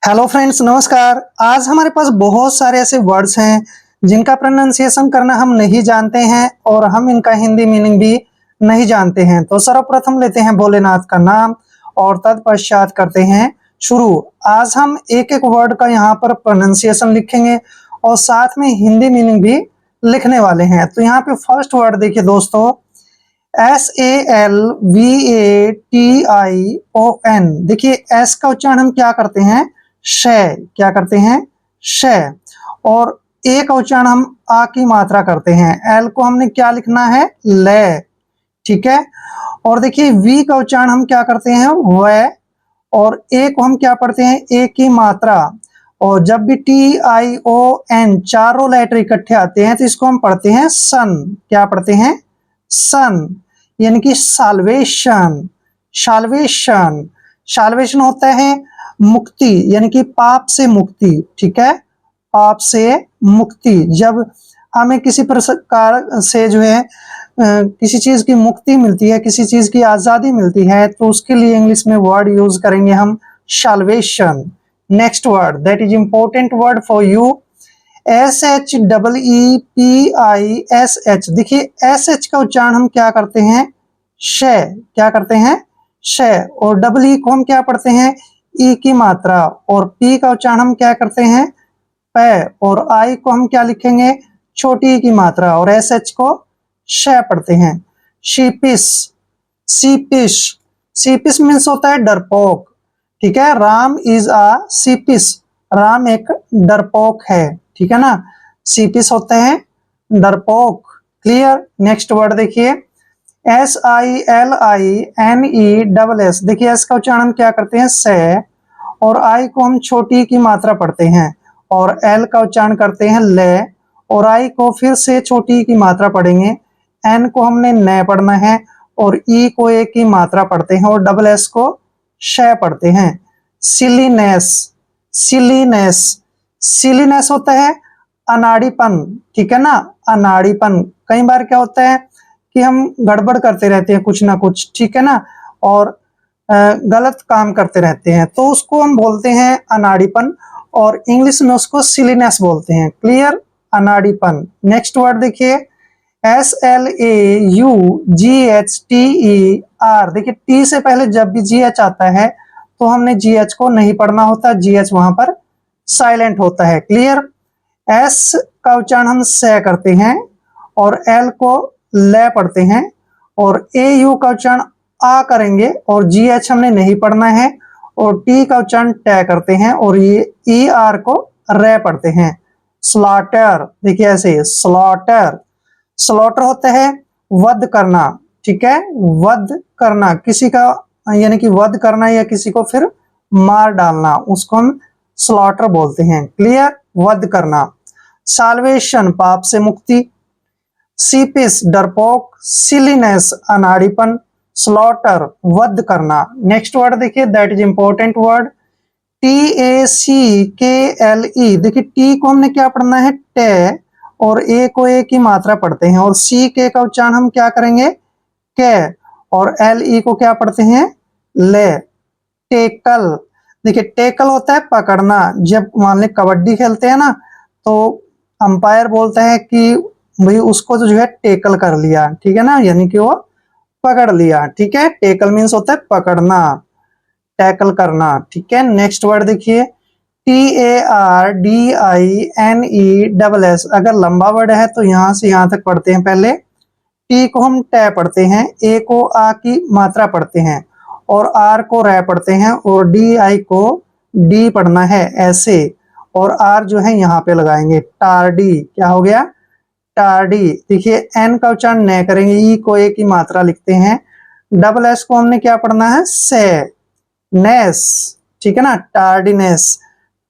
Hello friends, नमस्कार। आज हमारे पास बहुत सारे ऐसे वर्ड्स हैं जिनका प्रोनाउंसिएशन करना हम नहीं जानते हैं और हम इनका हिंदी मीनिंग भी नहीं जानते हैं। तो सर्वप्रथम लेते हैं भोलेनाथ का नाम और तत्पश्चात करते हैं शुरू। आज हम एक एक वर्ड का यहाँ पर प्रोनाउंसिएशन लिखेंगे और साथ में हिंदी मीनिंग भी लिखने वाले हैं। तो यहाँ पे फर्स्ट वर्ड देखिए दोस्तों, SALVATION। देखिए एस का उच्चारण हम क्या करते हैं, शय। क्या करते हैं, शय। और ए का उच्चारण हम आ की मात्रा करते हैं। एल को हमने क्या लिखना है, ले। ठीक है। और देखिए वी का उच्चारण हम क्या करते हैं, व। और ए को हम क्या पढ़ते हैं, ए की मात्रा। और जब भी TION चारों लेटर इकट्ठे आते हैं तो इसको हम पढ़ते हैं सन। क्या पढ़ते हैं, सन। यानी कि साल्वेशन। साल्वेशन साल्वेशन होता है मुक्ति, यानी कि पाप से मुक्ति। ठीक है, पाप से मुक्ति। जब हमें किसी प्रकार से जो है किसी चीज की मुक्ति मिलती है, किसी चीज की आजादी मिलती है, तो उसके लिए इंग्लिश में वर्ड यूज करेंगे हम salvation. Next word that is important word for you, SHEEPISH। देखिए SH का उच्चारण हम क्या करते हैं, शय। क्या करते हैं, शय। और डबल ई को हम क्या पढ़ते हैं, ई की मात्रा। और पी का उच्चारण हम क्या करते हैं, प। और आई को हम क्या लिखेंगे, छोटी की मात्रा। और SH को शय पढ़ते हैं। शीपिस, सीपिश। सीपिस मीन्स होता है डरपोक। ठीक है, राम इज अ सीपिस। राम एक डरपोक है। ठीक है ना, सीपिस होते हैं डरपोक। क्लियर। नेक्स्ट वर्ड देखिए, SILINESS। देखिए एस का उच्चारण हम क्या करते हैं, से। और आई को हम छोटी की मात्रा पढ़ते हैं। और एल का उच्चारण करते हैं ले। और आई को फिर से छोटी की मात्रा पढ़ेंगे। एन को हमने न पढ़ना है। और ई को ए की मात्रा पढ़ते हैं। और डबल एस को शय पढ़ते हैं। सिलीनेस, सिलीनेस। सिलीनेस होता है अनाड़ीपन। ठीक है ना, अनाड़ीपन। कई बार क्या होता है कि हम गड़बड़ करते रहते हैं कुछ ना कुछ। ठीक है ना, और गलत काम करते रहते हैं, तो उसको हम बोलते हैं अनाड़ीपन। और इंग्लिश में उसको सिलीनेस बोलते हैं। क्लियर, अनाड़ीपन। नेक्स्ट वर्ड देखिए, SLAUGHTER। देखिए टी से पहले जब भी GH आता है तो हमने GH को नहीं पढ़ना होता, GH वहां पर साइलेंट होता है। क्लियर। एस का उच्चारण हम से करते हैं। और एल को ले पढ़ते हैं। और AU का उच्चारण आ करेंगे। और GH हमने नहीं पढ़ना है। और टी का उच्चारण ट करते हैं। और ये ER को रे पढ़ते हैं। स्लॉटर। देखिए ऐसे, स्लॉटर। स्लॉटर होता है वध करना। ठीक है, वध करना किसी का, यानी कि वध करना या किसी को फिर मार डालना, उसको हम स्लॉटर बोलते हैं। क्लियर, वध करना। साल्वेशन पाप से मुक्ति। सीपिस डरपोक। सिलीनेस अनाड़ीपन। स्लॉटर वध करना। नेक्स्ट वर्ड देखिए, that is important word, TACKLE। देखिए टी को हमने क्या पढ़ना है, टे। और ए को ए की मात्रा पढ़ते हैं। और सी के का उच्चारण हम क्या करेंगे, के। और LE को क्या पढ़ते हैं, ले। टेकल। देखिए टेकल होता है पकड़ना। जब मान ली कबड्डी खेलते हैं ना, तो अंपायर बोलता है कि भाई उसको तो जो है टेकल कर लिया। ठीक है ना, यानी कि वो पकड़ लिया। ठीक है, टेकल मीन्स होता है पकड़ना, टैकल करना। ठीक है। नेक्स्ट वर्ड देखिए, TARDINESS। अगर लंबा वर्ड है तो यहां से यहां तक पढ़ते हैं पहले। टी को हम टे पढ़ते हैं। ए को आ की मात्रा पढ़ते हैं। और आर को रे पढ़ते हैं। और DI को डी पढ़ना है ऐसे। और आर जो है यहाँ पे लगाएंगे, टार्डी। क्या हो गया, टार्डी। देखिए एन का उच्चारण न करेंगे, ई को ए की मात्रा लिखते हैं। डबल एस को हमने क्या पढ़ना है, से। नेस। ठीक है ना, टार्डीनेस।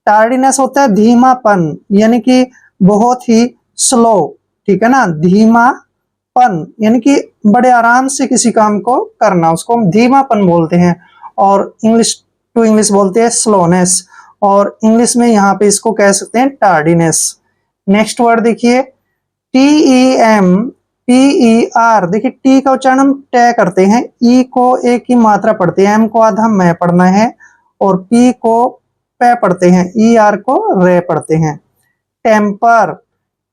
टार्डीनेस होता है धीमापन, यानी कि बहुत ही स्लो। ठीक है ना, धीमापन यानी कि बड़े आराम से किसी काम को करना, उसको हम धीमापन बोलते हैं। और इंग्लिश टू इंग्लिश बोलते हैं स्लोनेस। और इंग्लिश में यहाँ पे इसको कह सकते हैं टार्डीनेस। नेक्स्ट वर्ड देखिए, TEMPER। देखिए टी का उच्चारण हम टे करते हैं। ई को ए की मात्रा पढ़ते हैं। एम को आधा मैं पढ़ना है। और पी को पे पढ़ते हैं, ई आर को रे पढ़ते हैं। टेम्पर,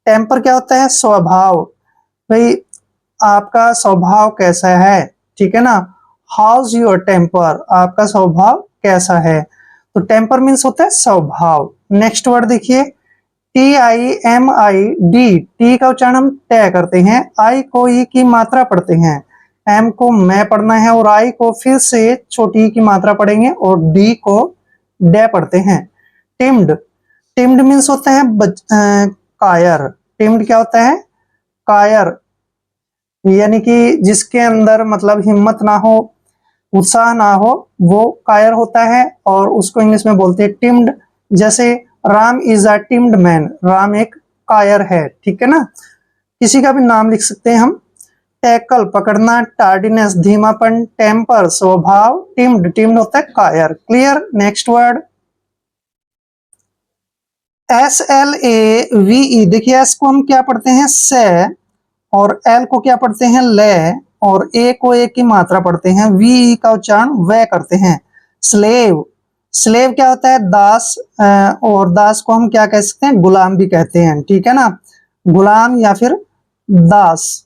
टेम्पर क्या होता है? स्वभाव। भाई आपका स्वभाव कैसा है, ठीक है ना। हाउस योर टेम्पर, आपका स्वभाव कैसा है। तो टेम्पर मीन्स होता है स्वभाव। नेक्स्ट वर्ड देखिए, TIMID, टी का उच्चारण हम तय करते हैं, आई को ई की मात्रा पढ़ते हैं, एम को मैं पढ़ना है और आई को फिर से छोटी ई की मात्रा पढ़ेंगे और डी को डे पढ़ते हैं। टिम्ड, टिम्ड मीन्स होता है कायर। टिम्ड क्या होता है? कायर, यानी कि जिसके अंदर मतलब हिम्मत ना हो, उत्साह ना हो, वो कायर होता है और उसको इंग्लिश में बोलते हैं टिम्ड। जैसे राम इज अ टिम्ड मैन, राम एक कायर है, ठीक है ना। किसी का भी नाम लिख सकते हैं हम। टैकल पकड़ना, टार्डीनेस धीमापन, टेम्पर स्वभाव, टिम्ड, टिम्ड होता है कायर। क्लियर। नेक्स्ट वर्ड SLAVE, देखिए एस को हम क्या पढ़ते हैं? से, और एल को क्या पढ़ते हैं? ले, और ए को ए की मात्रा पढ़ते हैं, वी का उच्चारण वे करते हैं। स्लेव, स्लेव क्या होता है? दास, और दास को हम क्या कह सकते हैं? गुलाम भी कहते हैं, ठीक है ना। गुलाम या फिर दास,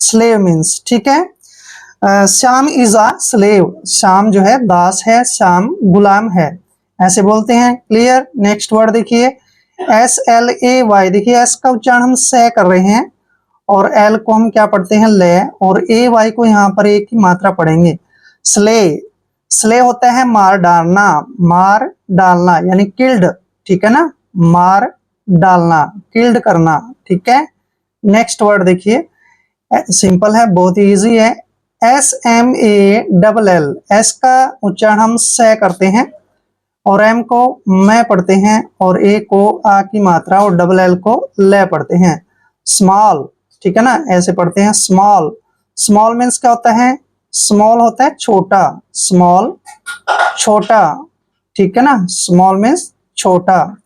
स्लेव मीन्स, ठीक है। Shyam is a slave, Shyam जो है दास है, श्याम गुलाम है, ऐसे बोलते हैं। क्लियर। नेक्स्ट वर्ड देखिए SLAY, देखिए एस का उच्चारण हम से कर रहे हैं और एल को हम क्या पढ़ते हैं? ले, और ए वाई को यहाँ पर एक की मात्रा पढ़ेंगे। स्ले, स्ले होता है मार डालना, मार डालना यानी किल्ड, ठीक है ना। मार डालना, किल्ड करना, ठीक है। नेक्स्ट वर्ड देखिए, सिंपल है, बहुत ही इजी है। SMALL, एस का उच्चारण हम से करते हैं और एम को मैं पढ़ते हैं और ए को आ की मात्रा और डबल एल को ले पढ़ते हैं। स्मॉल, ठीक है ना, ऐसे पढ़ते हैं स्मॉल। स्मॉल मीन्स क्या होता है? स्मॉल होता है छोटा, स्मॉल छोटा, ठीक है ना। स्मॉल मीन्स छोटा।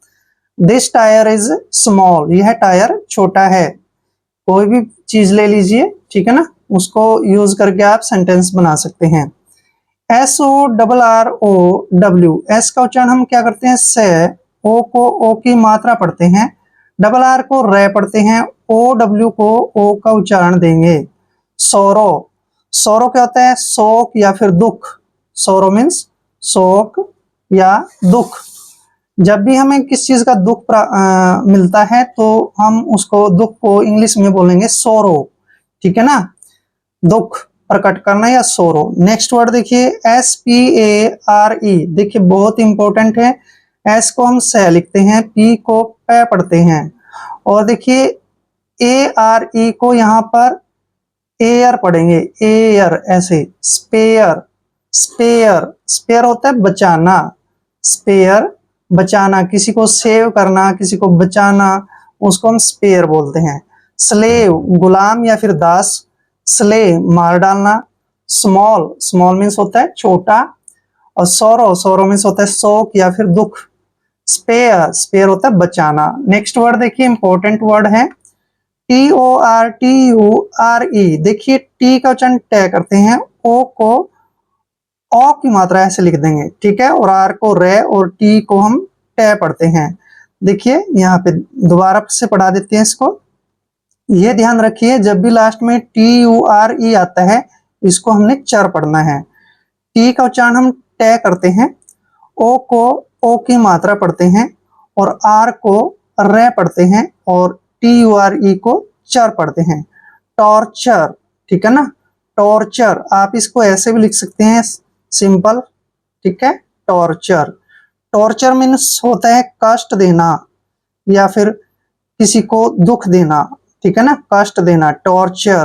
दिस टायर इज स्मॉल, यह टायर छोटा है। कोई भी चीज ले लीजिए, ठीक है ना, उसको यूज करके आप सेंटेंस बना सकते हैं। SORROW, एस का उच्चारण हम क्या करते हैं? से, ओ को ओ की मात्रा पढ़ते हैं, डबल आर को रे पढ़ते हैं, OW को ओ का उच्चारण देंगे। सोरो, सोरो क्या होता है? शोक या फिर दुख। सोरो मीन्स शोक या दुख। जब भी हमें किस चीज का दुख मिलता है तो हम उसको दुख को इंग्लिश में बोलेंगे सोरो, ठीक है ना। दुख प्रकट करना या सोरो। नेक्स्ट वर्ड देखिए SPARE, देखिए बहुत इंपॉर्टेंट है। एस को हम से लिखते हैं, पी को पे पढ़ते हैं, और देखिए ARE को यहाँ पर एयर पढ़ेंगे, एयर ऐसे। स्पेयर, स्पेयर, स्पेयर होता है बचाना, स्पेयर बचाना, किसी को सेव करना, किसी को बचाना, उसको हम स्पेयर बोलते हैं। स्लेव गुलाम या फिर दास, स्ले मार डालना। स्मॉल, स्मॉल मीन्स होता है छोटा, और सोरो, सोरो मीन्स होता है शोक या फिर दुख। स्पेयर, स्पेयर होता है बचाना। नेक्स्ट वर्ड देखिए इंपॉर्टेंट वर्ड है TORTURE, देखिए टी का उच्चारण टे करते हैं, ओ को ओ की मात्रा ऐसे लिख देंगे, ठीक है, और आर को रे और टी को हम टे पढ़ते हैं। देखिए यहाँ पे दोबारा से पढ़ा देते हैं इसको। ये ध्यान रखिए, जब भी लास्ट में TURE आता है, इसको हमने चर पढ़ना है। टी का उच्चारण हम टे करते हैं, ओ को ओ की मात्रा पढ़ते हैं, और आर को रे पढ़ते हैं, और TURE को चर पढ़ते हैं। टॉर्चर, ठीक है ना, टॉर्चर। आप इसको ऐसे भी लिख सकते हैं, सिंपल, ठीक है। टॉर्चर, टॉर्चर मीन्स होता है कष्ट देना या फिर किसी को दुख देना, ठीक है ना, कष्ट देना, टॉर्चर,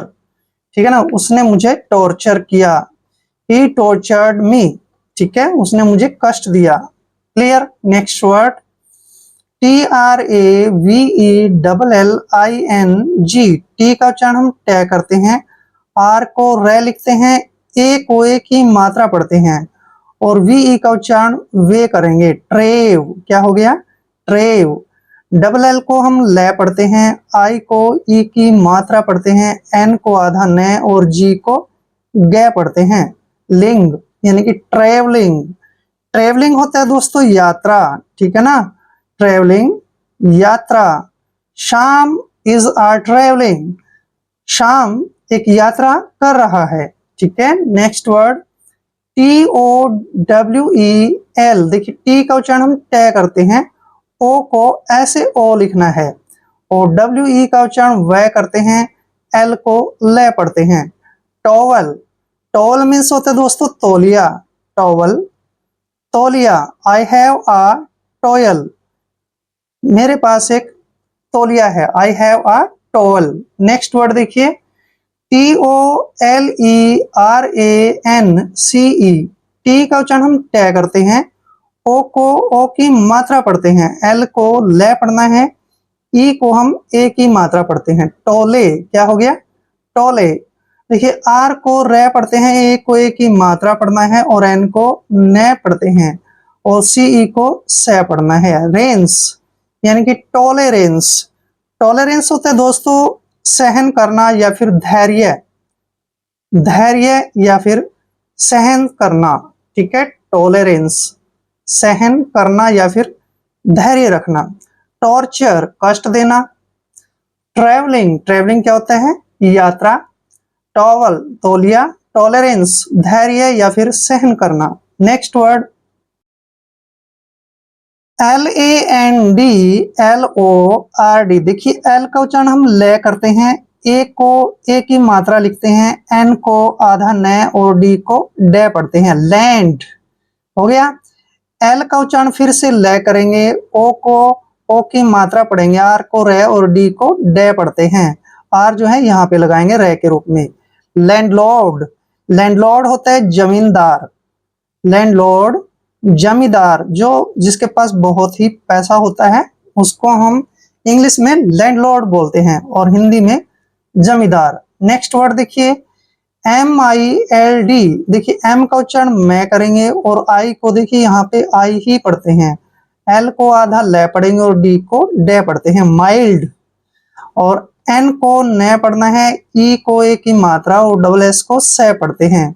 ठीक है ना। उसने मुझे टॉर्चर किया, ही टॉर्चर्ड मी, ठीक है, उसने मुझे कष्ट दिया। Clear. Next word TRAVELLING, T का उच्चारण हम टे करते हैं, आर को रे लिखते हैं, ए को ए की मात्रा पढ़ते हैं, और VE का उच्चारण वे करेंगे। ट्रेव, क्या हो गया? ट्रेव। डबल एल को हम ले पढ़ते हैं, आई को ई की मात्रा पढ़ते हैं, एन को आधा ने और जी को गे पढ़ते हैं। लिंग यानी कि ट्रेवलिंग, ट्रेवलिंग होता है दोस्तों यात्रा, ठीक है ना, ट्रेवलिंग यात्रा। Shyam is are travelling, Shyam एक यात्रा कर रहा है, ठीक है। नेक्स्ट वर्ड TOWEL, देखिए टी का उच्चारण हम टे करते हैं, ओ को ऐसे ओ लिखना है, और WE का उच्चारण वह करते हैं, एल को ले पढ़ते हैं। टॉवल, टॉवल मीन्स होता है दोस्तों तौलिया, टॉवल तौलिया। आई हैव अ टॉयल, मेरे पास एक तौलिया है, I have a towel. Next word देखिए TOLERANCE, टी का उच्चारण हम टे करते हैं, ओ को ओ की मात्रा पढ़ते हैं, एल को ले पढ़ना है, ई को हम ए की मात्रा पढ़ते हैं। टोले, क्या हो गया, टोले। देखिए आर को रे पढ़ते हैं, ए को ए की मात्रा पढ़ना है, और एन को ने पढ़ते हैं, और सी ई को से पढ़ना है। रेंस यानी कि टॉलरेंस, टॉलरेंस होता है दोस्तों सहन करना या फिर धैर्य, धैर्य या फिर सहन करना, ठीक है। टॉलरेंस सहन करना या फिर धैर्य रखना। टॉर्चर कष्ट देना। ट्रैवलिंग, ट्रैवलिंग क्या होता है, यात्रा। टॉवल तौलिया, टॉलरेंस धैर्य या फिर सहन करना। नेक्स्ट वर्ड LANDLORD, देखिए एल का उच्चारण हम ले करते हैं, ए को ए की मात्रा लिखते हैं, एन को आधा न और डी को डे पढ़ते हैं, लैंड हो गया। एल का उच्चारण फिर से ले करेंगे, ओ को ओ की मात्रा पढ़ेंगे, आर को रे और डी को डे पढ़ते हैं, आर जो है यहाँ पे लगाएंगे रे के रूप में। लैंडलॉर्ड, लैंडलॉर्ड होता है जमींदार, लैंडलॉर्ड जमींदार, जो जिसके पास बहुत ही पैसा होता है उसको हम इंग्लिश में लैंडलॉर्ड बोलते हैं, और हिंदी में जमींदार। नेक्स्ट वर्ड देखिए MILD, देखिए एम का उच्चारण मैं करेंगे, और आई को देखिए यहाँ पे आई ही पढ़ते हैं, एल को आधा ले पढ़ेंगे और डी को डे पढ़ते हैं, माइल्ड। और एन को न पढ़ना है, ई को ए की मात्रा और डबल एस को से पढ़ते हैं।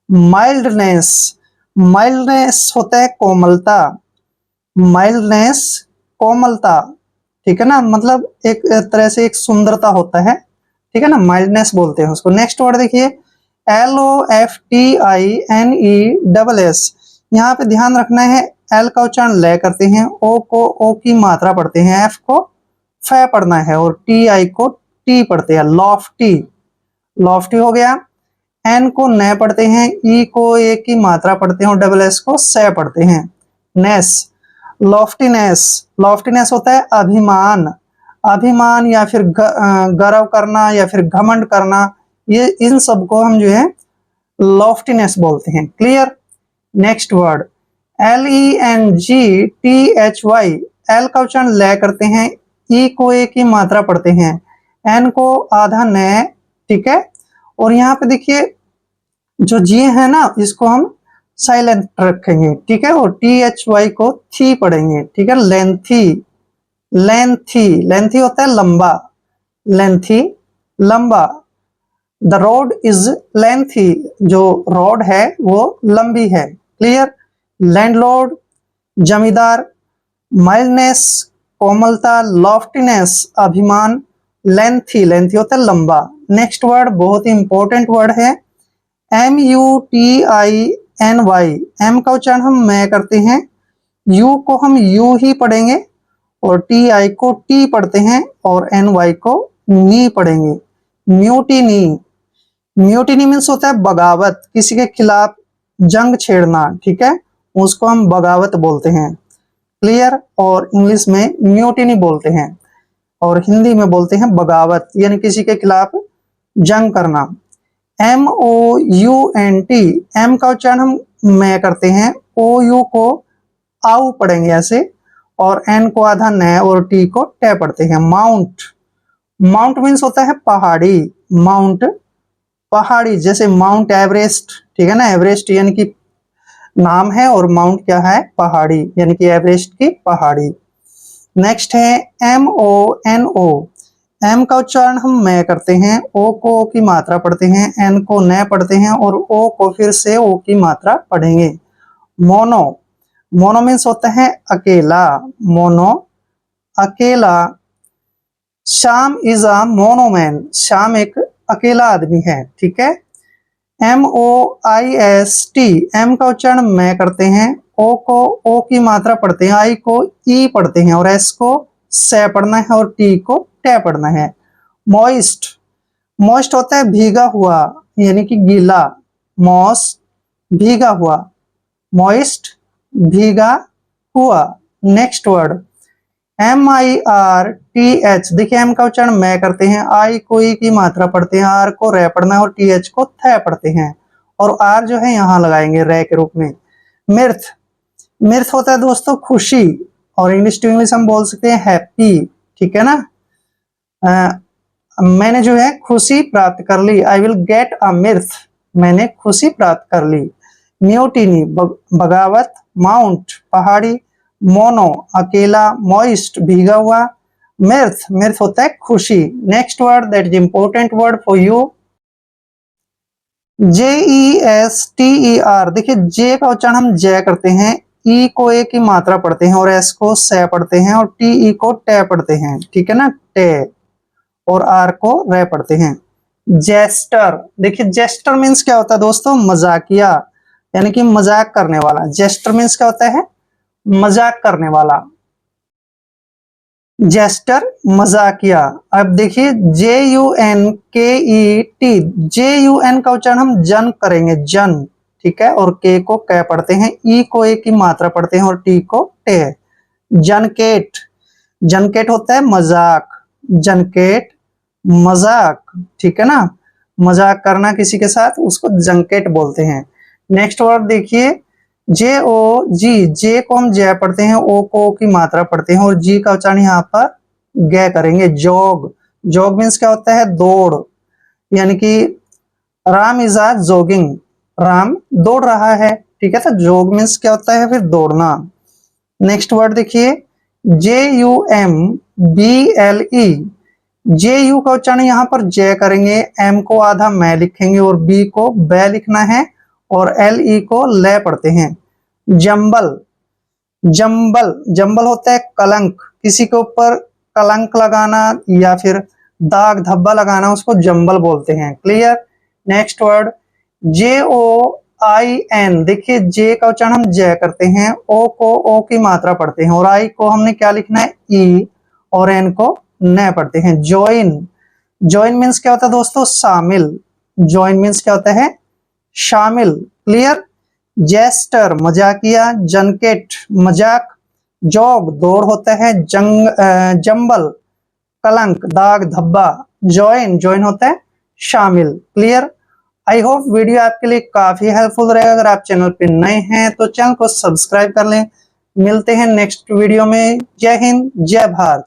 माइल्डनेस, माइल्डनेस होता है कोमलता, माइल्डनेस कोमलता, ठीक है ना, मतलब एक तरह से एक सुंदरता होता है, ठीक है ना, माइल्डनेस बोलते हैं उसको। नेक्स्ट वर्ड देखिए LOFTINESS, यहाँ पे ध्यान रखना है, एल का उच्चारण ले करते हैं, ओ को ओ की मात्रा पढ़ते हैं, एफ को फे पढ़ना है, और TI को टी पढ़ते हैं, लॉफ्टी, लॉफ्टी हो गया। एन को न पढ़ते हैं, ई को ए की मात्रा पढ़ते हैं, और डबल एस को से पढ़ते हैं, नेस। लॉफ्टीनेस, लॉफ्टीनेस होता है अभिमान, अभिमान या फिर गर्व करना या फिर घमंड करना, ये इन सब को हम जो है लॉफ्टीनेस बोलते हैं। Clear. Next word LENGTHY, L का उच्चारण ले करते हैं, ई को ए की मात्रा पढ़ते हैं, एन को आधा न, ठीक है, और यहाँ पे देखिए जो जी है ना इसको हम साइलेंट रखेंगे, ठीक है, और THY को थी पढ़ेंगे, ठीक है। लेंथी, लेंथी, लेंथी होता है लंबा, लेंथी लंबा। द रोड इज लेंथी, जो रोड है वो लंबी है। क्लियर। लैंडलॉर्ड जमींदार, माइल्डनेस कोमलता, लॉफ्टीनेस अभिमान, लेंथी, लेंथी होता है लंबा। नेक्स्ट वर्ड बहुत ही इंपॉर्टेंट वर्ड है MUTINY, एम का उच्चारण हम मैं करते हैं, यू को हम यू ही पढ़ेंगे, और TI को टी पढ़ते हैं, और NY को नी पढ़ेंगे। म्यूटिनी, म्यूटिनी मीन्स होता है बगावत, किसी के खिलाफ जंग छेड़ना, ठीक है, उसको हम बगावत बोलते हैं। क्लियर। और इंग्लिश में म्यूटिनी बोलते हैं, और हिंदी में बोलते हैं बगावत, यानी किसी के खिलाफ जंग करना। MOUNT, एम का उच्चारण हम मैं करते हैं, OU को आउ पढ़ेंगे ऐसे, और एन को आधा न और टी को टे पढ़ते हैं। माउंट, माउंट मीन्स होता है पहाड़ी, माउंट पहाड़ी, जैसे माउंट एवरेस्ट, ठीक है ना, एवरेस्ट यानी कि नाम है, और माउंट क्या है, पहाड़ी, यानी कि एवरेस्ट की पहाड़ी। नेक्स्ट है MONO, एम का उच्चारण हम मैं करते हैं, ओ को ओ की मात्रा पढ़ते हैं, एन को न पढ़ते हैं, और ओ को फिर से ओ की मात्रा पढ़ेंगे। मोनो, मोनो मीन्स होता है अकेला, मोनो अकेला। श्याम इज अ मोनोमैन, श्याम एक अकेला आदमी है, ठीक है। MOIST, एम का उच्चारण मैं करते हैं, ओ को ओ की मात्रा पढ़ते हैं, आई को ई पढ़ते हैं और एस को से पढ़ना है और टी को टे पढ़ना है। मॉइस्ट, मॉइस्ट होता है भीगा हुआ यानी कि गीला, मॉस भीगा हुआ, मॉइस्ट भीगा हुआ। नेक्स्ट वर्ड MIRTH, देखिए एम का उच्चारण मैं करते हैं, आई को ई की मात्रा पढ़ते हैं, आर को रे पढ़ना है और TH को थे पढ़ते हैं और आर जो है यहाँ लगाएंगे रे के रूप में। मिर्थ, मिर्थ होता है दोस्तों खुशी और इंग्लिश टू इंग्लिश हम बोल सकते हैं हैप्पी, ठीक है ना। मैंने जो है खुशी प्राप्त कर ली, आई विल गेट अ मिर्थ, मैंने खुशी प्राप्त कर ली। म्यूटिनी बगावत, माउंट पहाड़ी, मोनो अकेला, मॉइस्ट भीगा हुआ, मिर्थ, मिर्थ होता है खुशी। Next word that is important word for you, JESTER, देखिए जे का उच्चारण हम जय करते हैं, ई को ए की मात्रा पढ़ते हैं और एस को से पढ़ते हैं और TE को टे पढ़ते हैं, ठीक है ना, टे, और आर को रे पढ़ते हैं। जेस्टर, देखिए जेस्टर मीन्स क्या होता है दोस्तों, मजाकिया यानी कि मजाक करने वाला। जेस्टर मीन्स क्या होता है, मजाक करने वाला, जेस्टर मजाकिया। अब देखिए JUNKET, JUN का उच्चारण हम जन करेंगे, जन, ठीक है, और के को कै पढ़ते हैं, ई को ए की मात्रा पढ़ते हैं और टी को टे। जनकेट, जनकेट होता है मजाक, जनकेट मजाक, ठीक है ना, मजाक करना किसी के साथ उसको जंकेट बोलते हैं। नेक्स्ट वर्ड देखिए JOG, जे को हम जय पढ़ते हैं, ओ को ओ की मात्रा पढ़ते हैं और जी का उच्चारण यहाँ पर गे करेंगे, जोग। जोग मीन्स क्या होता है, दौड़, यानी कि Ram is a jogging, Ram दौड़ रहा है, ठीक है। तो जोग मीन्स क्या होता है, फिर दौड़ना। नेक्स्ट वर्ड देखिए JUMBLE, JU का उच्चारण यहाँ पर जय करेंगे, एम को आधा मैं लिखेंगे और बी को बै लिखना है और LE को ले पढ़ते हैं। जंबल, जंबल, जंबल होता है कलंक, किसी के ऊपर कलंक लगाना या फिर दाग धब्बा लगाना, उसको जंबल बोलते हैं, क्लियर। नेक्स्ट वर्ड JOIN, देखिए जे का उच्चारण हम जय करते हैं, ओ को ओ की मात्रा पढ़ते हैं और आई को हमने क्या लिखना है, ई, और एन को न पढ़ते हैं। ज्वाइन, ज्वाइन मीन्स क्या होता है दोस्तों, शामिल, ज्वाइन मीन्स क्या होता है, शामिल, क्लियर। जेस्टर मजाकिया, जनकेट मजाक, जोग दौड़ होता है, जंबल कलंक दाग धब्बा, ज्वाइन ज्वाइन होता है शामिल, क्लियर। आई होप वीडियो आपके लिए काफी हेल्पफुल रहेगा। अगर आप चैनल पे नए हैं तो चैनल को सब्सक्राइब कर लें। मिलते हैं नेक्स्ट वीडियो में। जय हिंद, जय भारत।